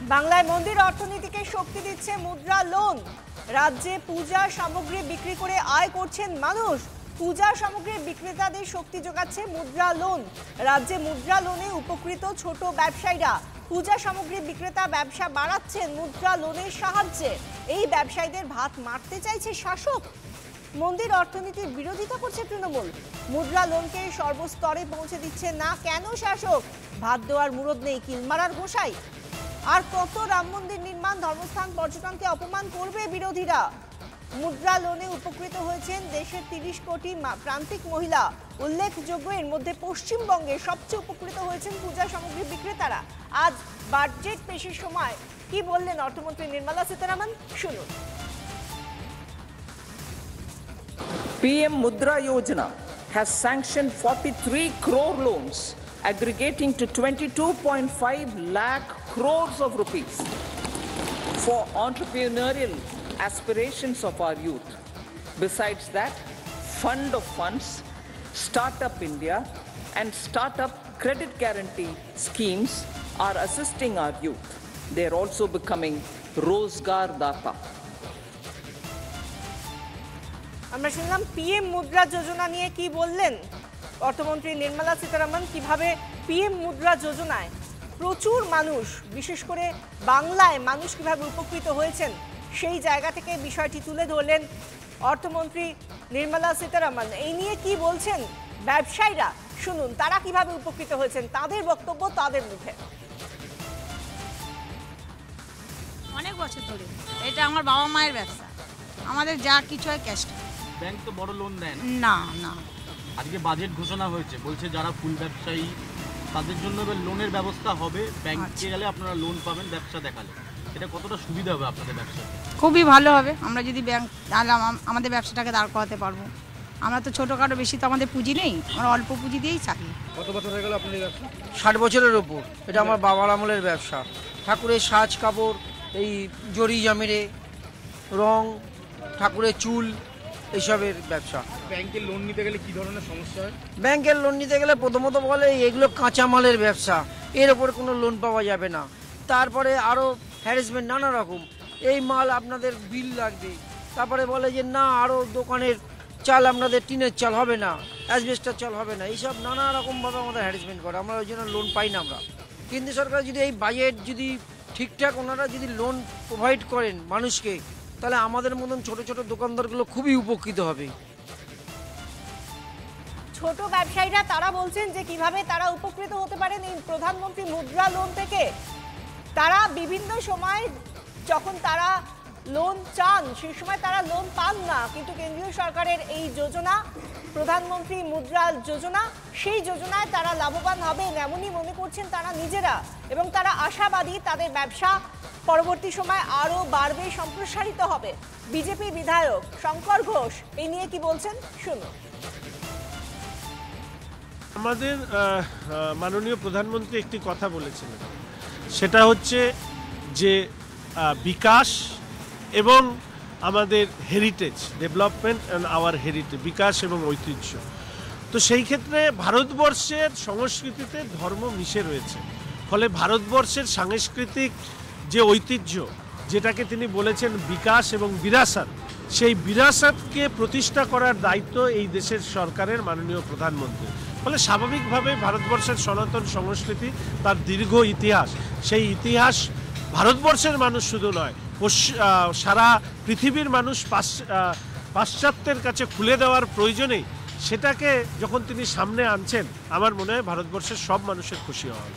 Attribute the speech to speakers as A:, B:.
A: বাংলায় মন্দির অর্থনীতিকে শক্তি দিচ্ছে মুদ্রা লোন। রাজ্যে পূজা সামগ্রী বিক্রি করে আয় করছেন মানুষ। পূজা সামগ্রীর বিক্রেতাদের শক্তি যোগাচ্ছে মুদ্রা লোন। রাজ্যে মুদ্রা লোনে উপকৃত ছোট ব্যবসায়ীরা। পূজা সামগ্রী বিক্রেতা ব্যবসা বাড়াচ্ছেন মুদ্রা লোনের সাহায্যে। এই ব্যবসায়ীদের ভাত মারতে চাইছে শাসক। মন্দির অর্থনীতির বিরোধিতা করছে তৃণমূল। মুদ্রা লোনকে সর্বস্তরে পৌঁছে দিচ্ছে না কেন শাসক? ভাত দেওয়ার মুরদ নেই কিলমারার গোসাই। আর কত রাম মন্দির নির্মাণ, ধর্মস্থান, পর্যটনকে অপমান করবে বিরোধীরা? মুদ্রা লোনে উপকৃত হয়েছেন দেশের 30 কোটি প্রান্তিক মহিলা। উল্লেখযোগ্য, এর মধ্যে পশ্চিমবঙ্গে সবচেয়ে উপকৃত হয়েছেন পূজা সামগ্রী বিক্রেতারা। আজ বাজেট পেশের সময় কি বললেন অর্থমন্ত্রী নির্মলা সীতারামন, শুনুন।
B: PM Mudra Yojana has sanctioned 43 crore loans aggregating to 22.5 lakh crores of rupees for entrepreneurial aspirations of our youth. Besides that, Fund of Funds, Startup India and Startup Credit Guarantee schemes are assisting our youth. They are also becoming Rozgar Data.
A: আমরা শুনলাম PM Mudra Yojana নিয়ে কি বললেন অর্থমন্ত্রী নির্মলা সীতারামন। কিভাবে PM মুদ্রা যোজনায় প্রচুর মানুষ, বিশেষ করে বাংলায় মানুষ কিভাবে উপকৃত হয়েছেন সেই জায়গা থেকে বিষয়টি তুলে ধরলেন অর্থমন্ত্রী নির্মলা সীতারামন। এই নিয়ে কি বলছেন ব্যবসায়ীরা, শুনুন তারা কিভাবে উপকৃত হয়েছেন, তাদের বক্তব্য তাদের মুখে।
C: অনেক বছর ধরে এটা আমার বাবা মায়ের ব্যবসা, আমাদের যা কিছু হয় ক্যাশ।
D: ব্যাংক তো বড় লোন দেয়
C: না না।
D: আজকে বাজেট ঘোষণা হয়েছে, বলছে যারা ফুল ব্যবসায়ী তাদের জন্য এবার লোনের ব্যবস্থা হবে। ব্যাংকে গেলে আপনারা লোন পাবেন ব্যবসা দেখালে। এটা কতটা সুবিধা হবে আপনাদের ব্যবসা?
C: খুবই ভালো হবে। আমরা যদি ব্যাংক তাহলে আমাদের ব্যবসাটাকে দাঁড় করাতে পারবো। আমরা তো ছোটোখাটো, বেশি তো আমাদের পুঁজি নেই, আমরা অল্প পুঁজি দিয়েই চাকরি।
D: কত বছর হয়ে গেল আপনার ব্যবসা?
E: 60 বছরের ওপর। এটা আমার বাবার আমলের ব্যবসা। ঠাকুরের সাজ কাপড়, এই জরি জামিরে রং, ঠাকুরের চুল, এইসবের ব্যবসা।
D: ব্যাংকের লোন নিতে গেলে কি ধরনের সমস্যা হয়?
E: ব্যাংকের লোন নিতে গেলে প্রথমত বলে এগুলো কাঁচামালের ব্যবসা, এর ওপরে কোনো লোন পাওয়া যাবে না। তারপরে আরও হ্যারাসমেন্ট নানা রকম, এই মাল আপনাদের বিল লাগবে। তারপরে বলে যে না, আরও দোকানের চাল আপনাদের টিনের চাল হবে না, অ্যাসবেস্টার চাল হবে না, এইসব নানা রকমভাবে আমাদের হ্যারাসমেন্ট করে। আমরা ওই জন্য লোন পাই না। আমরা কেন্দ্র সরকার যদি এই বাজেট যদি ঠিকঠাক ওনারা যদি লোন প্রোভাইড করেন মানুষকে, তাহলে আমাদের মতন ছোট ছোট দোকানদারগুলো খুবই উপকৃত হবে।
A: ছোট ব্যবসায়ীরা তারা বলছেন যে কিভাবে তারা উপকৃত হতে পারেন এই প্রধানমন্ত্রী মুদ্রা লোন থেকে। তারা বিভিন্ন সময় যখন তারা লোন চান সেই সময় তারা লোন পান না, কিন্তু কেন্দ্রীয় সরকারের এই যোজনা, প্রধানমন্ত্রী মুদ্রা যোজনা, সেই যোজনায় তারা লাভবান হবেন এমনই মনে করছেন তারা নিজেরা, এবং তারা আশাবাদী তাদের ব্যবসা পরবর্তী সময় আরও বাড়বে, সম্প্রসারিত হবে। বিজেপি বিধায়ক শঙ্কর ঘোষ এই নিয়ে কি বলছেন, শুনুন।
F: আমাদের মাননীয় প্রধানমন্ত্রী একটি কথা বলেছিলেন, সেটা হচ্ছে যে বিকাশ এবং আমাদের heritage, development and our heritage, বিকাশ এবং ঐতিহ্য। তো সেই ক্ষেত্রে ভারতবর্ষের সংস্কৃতিতে ধর্ম মিশে রয়েছে, ফলে ভারতবর্ষের সাংস্কৃতিক যে ঐতিহ্য, যেটাকে তিনি বলেছেন বিকাশ এবং বিরাসত, সেই বিরাসতকে প্রতিষ্ঠা করার দায়িত্ব এই দেশের সরকারের মাননীয় প্রধানমন্ত্রী। ফলে স্বাভাবিকভাবে ভারতবর্ষের সনাতন সংস্কৃতি, তার দীর্ঘ ইতিহাস, সেই ইতিহাস ভারতবর্ষের মানুষ শুধু নয়, সারা পৃথিবীর মানুষ পাশ্চাত্যের কাছে খুলে দেওয়ার প্রয়োজনেই সেটাকে যখন তিনি সামনে আনছেন, আমার মনে হয় ভারতবর্ষের সব মানুষের খুশি হওয়া।